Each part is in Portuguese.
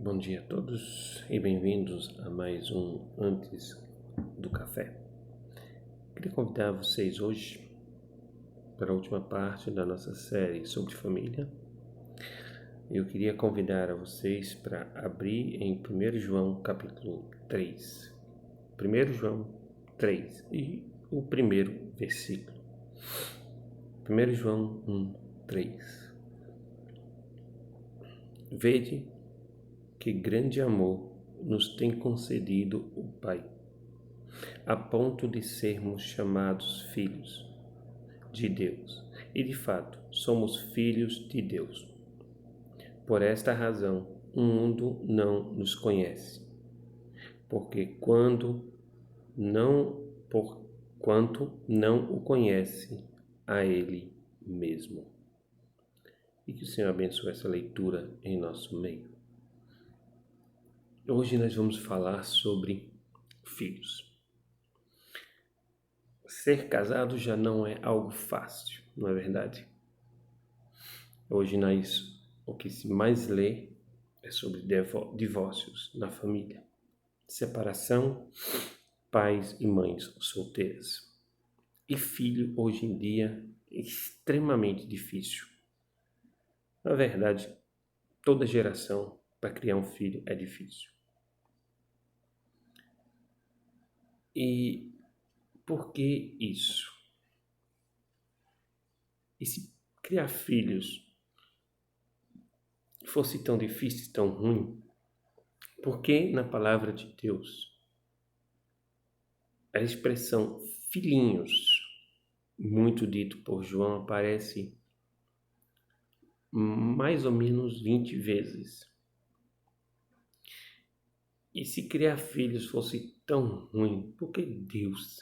Bom dia a todos e bem-vindos a mais um Antes do Café. Queria convidar vocês hoje para a última parte da nossa série sobre família. Eu queria convidar a vocês para abrir em 1 João capítulo 3. 1 João 3 e o primeiro versículo. 1 João 1, 3. Vede que grande amor nos tem concedido o Pai, a ponto de sermos chamados filhos de Deus. E de fato, somos filhos de Deus. Por esta razão, o mundo não nos conhece, porquanto não o conhece a Ele mesmo. E que o Senhor abençoe essa leitura em nosso meio. Hoje nós vamos falar sobre filhos. Ser casado já não é algo fácil, não é verdade? Hoje o que se mais lê é sobre divórcios na família, separação, pais e mães solteiras. E filho hoje em dia é extremamente difícil. Na verdade, toda geração para criar um filho é difícil. E por que isso? E se criar filhos fosse tão difícil, tão ruim, por que na palavra de Deus a expressão filhinhos, muito dito por João, aparece mais ou menos 20 vezes? E se criar filhos fosse tão ruim, por que Deus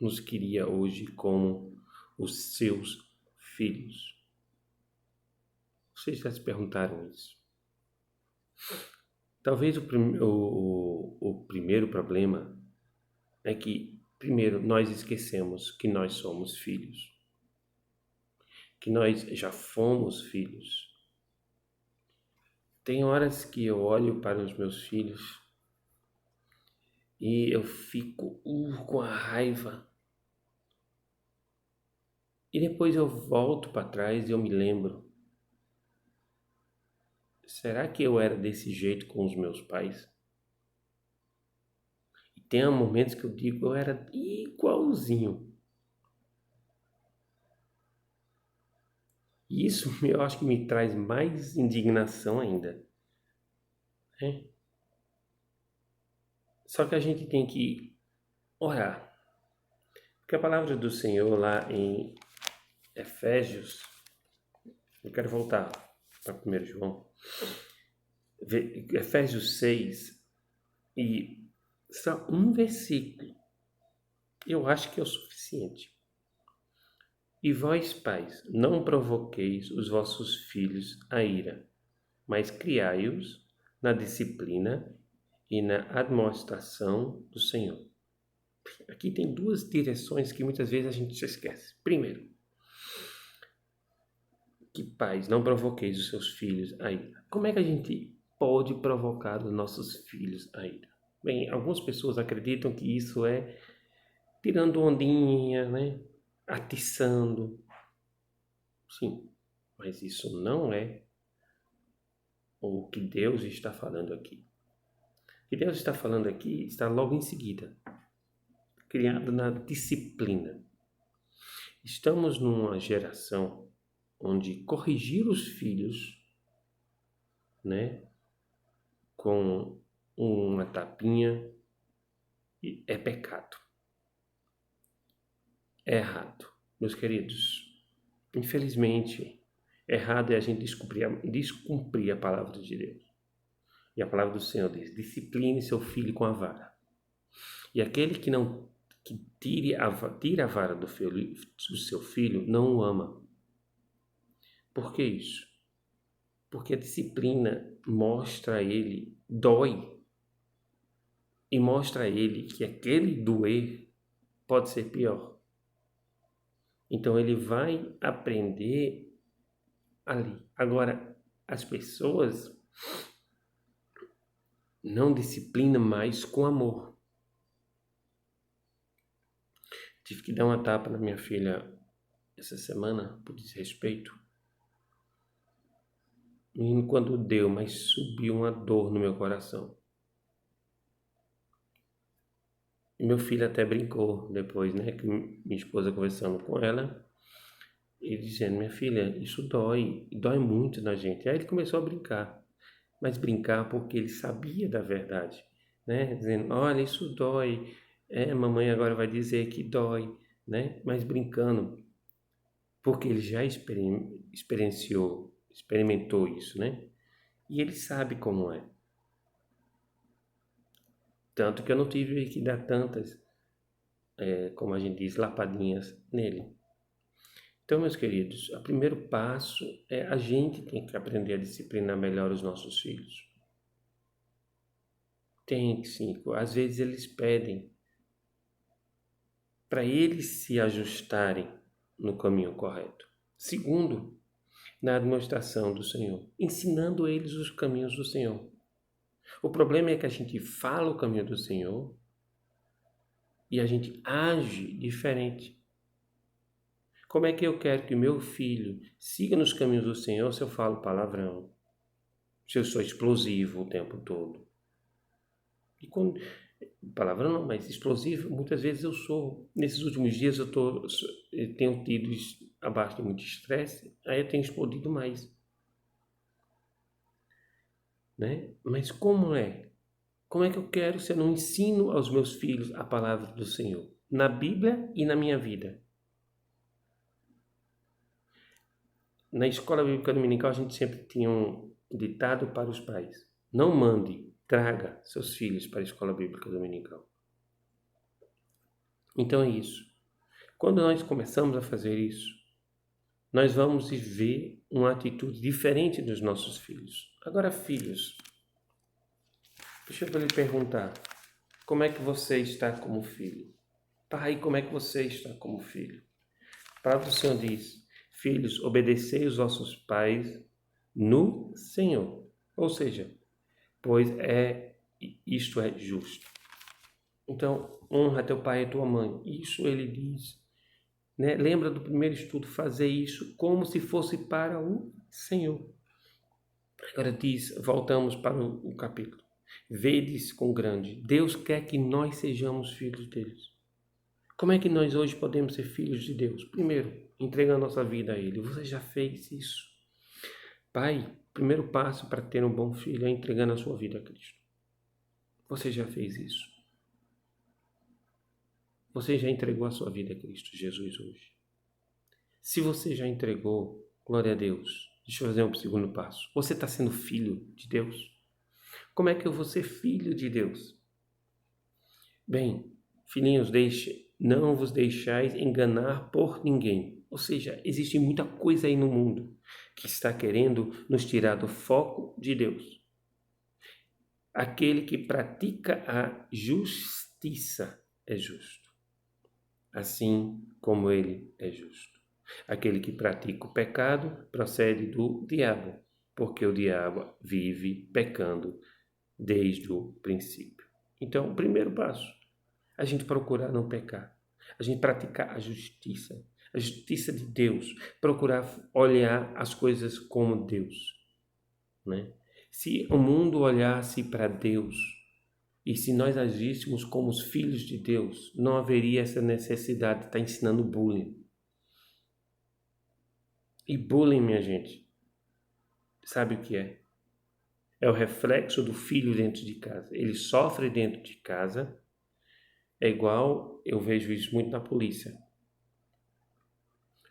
nos queria hoje como os seus filhos? Vocês já se perguntaram isso? Talvez o primeiro problema é que, primeiro, nós esquecemos que nós somos filhos, que nós já fomos filhos. Tem horas que eu olho para os meus filhos e eu fico com a raiva. E depois eu volto para trás e eu me lembro. Será que eu era desse jeito com os meus pais? E tem momentos que eu digo, eu era igualzinho. E isso eu acho que me traz mais indignação ainda. Né? Só que a gente tem que orar. Porque a palavra do Senhor lá em Efésios, eu quero voltar para 1 João, Efésios 6, e só um versículo, eu acho que é o suficiente. E vós, pais, não provoqueis os vossos filhos à ira, mas criai-os na disciplina e na admoestação do Senhor. Aqui tem duas direções que muitas vezes a gente se esquece. Primeiro, que pais, não provoqueis os seus filhos à ira. Como é que a gente pode provocar os nossos filhos à ira? Bem, algumas pessoas acreditam que isso é tirando ondinha, né? Atiçando. Sim, mas isso não é o que Deus está falando aqui. O que Deus está falando aqui está logo em seguida, criado na disciplina. Estamos numa geração onde corrigir os filhos, né, com uma tapinha é pecado. É errado. Meus queridos, infelizmente, errado é a gente descumprir a palavra de Deus. E a palavra do Senhor diz: discipline seu filho com a vara. E aquele que tira a vara do seu filho não o ama. Por que isso? Porque a disciplina mostra a ele, dói, e mostra a ele que aquele doer pode ser pior. Então ele vai aprender ali. Agora, as pessoas não disciplina mais com amor. Tive que dar uma tapa na minha filha essa semana por desrespeito. E quando deu, mas subiu uma dor no meu coração. E meu filho até brincou depois, né? Que minha esposa conversando com ela, e dizendo, minha filha, isso dói, e dói muito na gente. Aí ele começou a brincar, mas brincar porque ele sabia da verdade, né? Dizendo, olha, isso dói, mamãe agora vai dizer que dói, né? Mas brincando, porque ele já experimentou isso, né? E ele sabe como é. Tanto que eu não tive que dar tantas, como a gente diz, lapadinhas nele. Então, meus queridos, o primeiro passo é a gente tem que aprender a disciplinar melhor os nossos filhos. Tem que sim, às vezes eles pedem para eles se ajustarem no caminho correto. Segundo, na administração do Senhor, ensinando eles os caminhos do Senhor. O problema é que a gente fala o caminho do Senhor e a gente age diferente. Como é que eu quero que meu filho siga nos caminhos do Senhor se eu falo palavrão? Se eu sou explosivo o tempo todo? E quando, palavrão não, mas explosivo, muitas vezes eu sou. Nesses últimos dias eu tenho tido abaixo de muito estresse, aí eu tenho explodido mais. Né? Mas como é? Como é que eu quero se eu não ensino aos meus filhos a palavra do Senhor? Na Bíblia e na minha vida. Na escola bíblica dominical a gente sempre tinha um ditado para os pais. Não mande, traga seus filhos para a escola bíblica dominical. Então é isso. Quando nós começamos a fazer isso, nós vamos ver uma atitude diferente dos nossos filhos. Agora, filhos, deixa eu lhe perguntar, como é que você está como filho? Pai, como é que você está como filho? A palavra do Senhor diz, filhos, obedecei os vossos pais no Senhor. Ou seja, pois isto é justo. Então, honra teu pai e tua mãe. Isso ele diz. Né? Lembra do primeiro estudo, fazer isso como se fosse para o Senhor. Agora diz, voltamos para o capítulo. Vedes com grande. Deus quer que nós sejamos filhos deles. Como é que nós hoje podemos ser filhos de Deus? Primeiro, entregando a nossa vida a Ele. Você já fez isso? Pai, o primeiro passo para ter um bom filho é entregando a sua vida a Cristo. Você já fez isso? Você já entregou a sua vida a Cristo Jesus hoje? Se você já entregou, glória a Deus. Deixa eu fazer um segundo passo. Você está sendo filho de Deus? Como é que eu vou ser filho de Deus? Bem, filhinhos, não vos deixais enganar por ninguém. Ou seja, existe muita coisa aí no mundo que está querendo nos tirar do foco de Deus. Aquele que pratica a justiça é justo, assim como ele é justo. Aquele que pratica o pecado procede do diabo, porque o diabo vive pecando desde o princípio. Então, o primeiro passo, a gente procurar não pecar, a gente praticar a justiça de Deus, procurar olhar as coisas como Deus, né? Se o mundo olhasse para Deus e se nós agíssemos como os filhos de Deus, não haveria essa necessidade de estar ensinando bullying. E bullying, minha gente, sabe o que é? É o reflexo do filho dentro de casa. Ele sofre dentro de casa. É igual, eu vejo isso muito na polícia,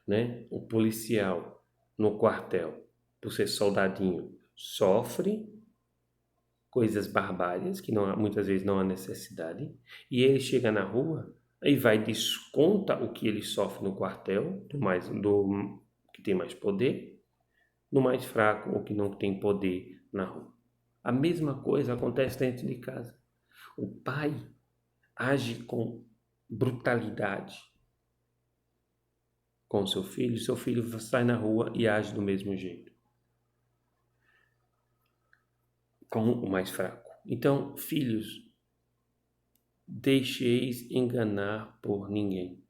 né? O policial no quartel, por ser soldadinho, sofre coisas barbárias que muitas vezes não há necessidade, e ele chega na rua e vai desconta o que ele sofre no quartel do que tem mais poder, no mais fraco ou que não tem poder na rua. A mesma coisa acontece dentro de casa. O pai age com brutalidade com seu filho sai na rua e age do mesmo jeito, com o mais fraco. Então, filhos, deixeis enganar por ninguém.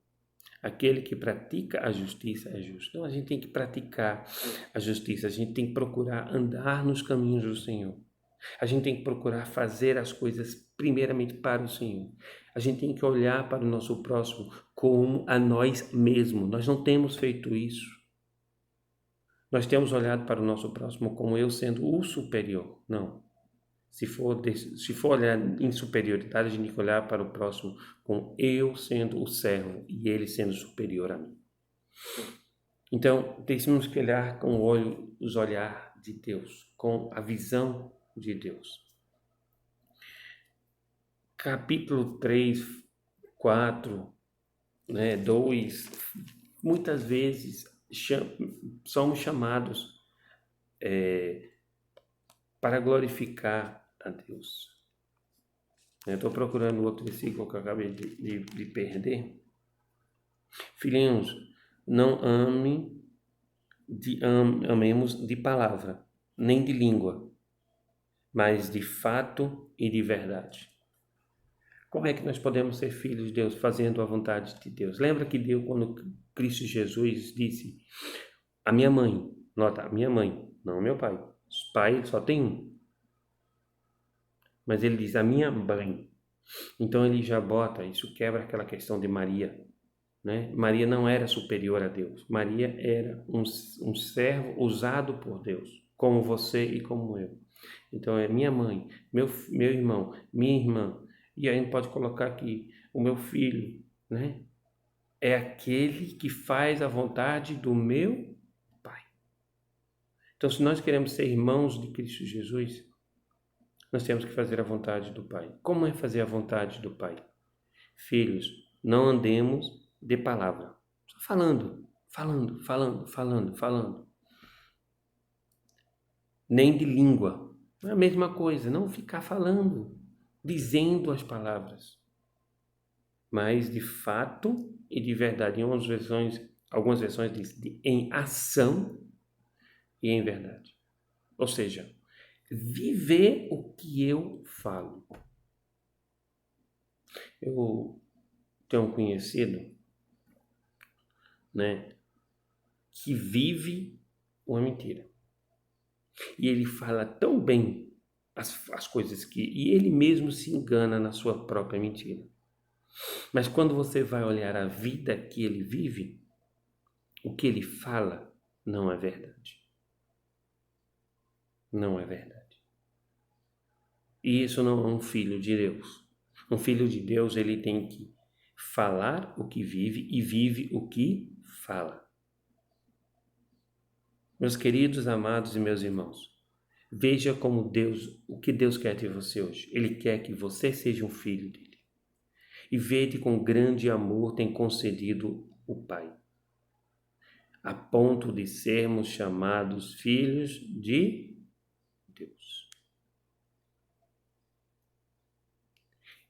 Aquele que pratica a justiça é justo. Então, a gente tem que praticar a justiça, a gente tem que procurar andar nos caminhos do Senhor. A gente tem que procurar fazer as coisas primeiramente para o Senhor. A gente tem que olhar para o nosso próximo como a nós mesmos. Nós não temos feito isso. Nós temos olhado para o nosso próximo como eu sendo o superior. Não. Se for olhar em superioridade, a gente tem que olhar para o próximo com eu sendo o servo e ele sendo superior a mim. Então, temos que olhar com os olhar de Deus, com a visão de Deus. Capítulo 3, 4, 2, muitas vezes somos chamados para glorificar a Deus. Eu estou procurando outro versículo que eu acabei de perder. Filhinhos, não amemos de palavra, nem de língua, mas de fato e de verdade. Como é que nós podemos ser filhos de Deus fazendo a vontade de Deus? Lembra que Deus, quando Cristo Jesus disse, a minha mãe, nota, a minha mãe, não meu pai. O pai só tem um. Mas ele diz, a minha mãe. Então ele já bota, isso quebra aquela questão de Maria, né? Maria não era superior a Deus. Maria era um servo usado por Deus, como você e como eu. Então é minha mãe, meu irmão, minha irmã. E aí a gente pode colocar aqui o meu filho, né? É aquele que faz a vontade do meu Pai. Então, se nós queremos ser irmãos de Cristo Jesus, nós temos que fazer a vontade do Pai. Como é fazer a vontade do Pai? Filhos, não andemos de palavra. Só falando. Nem de língua. É a mesma coisa, não ficar falando, dizendo as palavras. Mas de fato e de verdade. Em algumas versões diz em ação e em verdade. Ou seja, viver o que eu falo. Eu tenho um conhecido, né, que vive uma mentira. E ele fala tão bem as coisas e ele mesmo se engana na sua própria mentira. Mas quando você vai olhar a vida que ele vive, o que ele fala não é verdade. Não é verdade. E isso não é um filho de Deus. Um filho de Deus, ele tem que falar o que vive e vive o que fala. Meus queridos, amados e meus irmãos, veja como o que Deus quer de você hoje. Ele quer que você seja um filho dele. E vede com grande amor tem concedido o Pai, a ponto de sermos chamados filhos de Deus.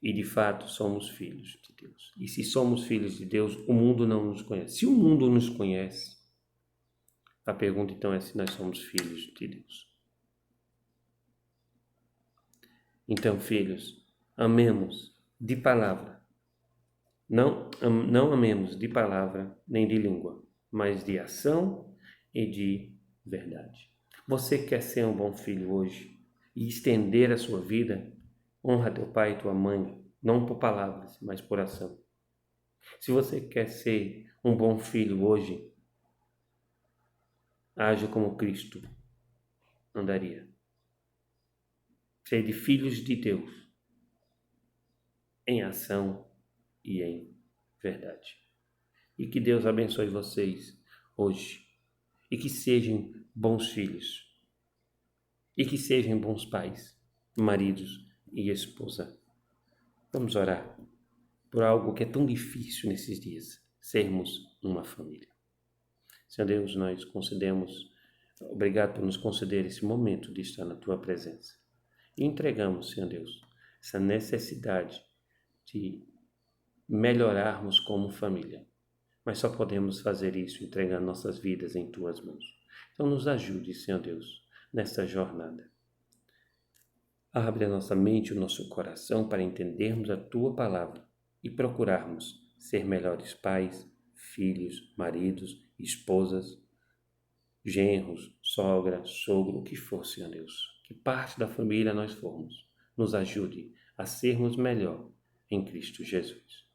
E de fato somos filhos de Deus. E se somos filhos de Deus, o mundo não nos conhece. Se o mundo nos conhece, a pergunta então é se nós somos filhos de Deus. Então, filhos, amemos de palavra. Não amemos de palavra nem de língua, mas de ação e de verdade. Você quer ser um bom filho hoje e estender a sua vida? Honra teu pai e tua mãe, não por palavras, mas por ação. Se você quer ser um bom filho hoje, age como Cristo andaria. Ser de filhos de Deus, em ação e em verdade. E que Deus abençoe vocês hoje. E que sejam bons filhos. E que sejam bons pais, maridos e esposa. Vamos orar por algo que é tão difícil nesses dias, sermos uma família. Senhor Deus, nós obrigado por nos conceder esse momento de estar na Tua presença. E entregamos, Senhor Deus, essa necessidade de melhorarmos como família. Mas só podemos fazer isso entregando nossas vidas em Tuas mãos. Então nos ajude, Senhor Deus, nesta jornada Abre a nossa mente e o nosso coração para entendermos a Tua palavra e procurarmos ser melhores pais, filhos, maridos, esposas, genros, sogra, sogro, o que for, Senhor Deus. Que parte da família nós formos. Nos ajude a sermos melhor em Cristo Jesus.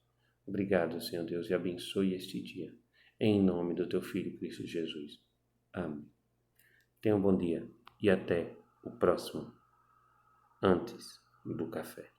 Obrigado, Senhor Deus, e abençoe este dia. Em nome do Teu Filho Cristo Jesus. Amém. Tenha um bom dia e até o próximo antes do café.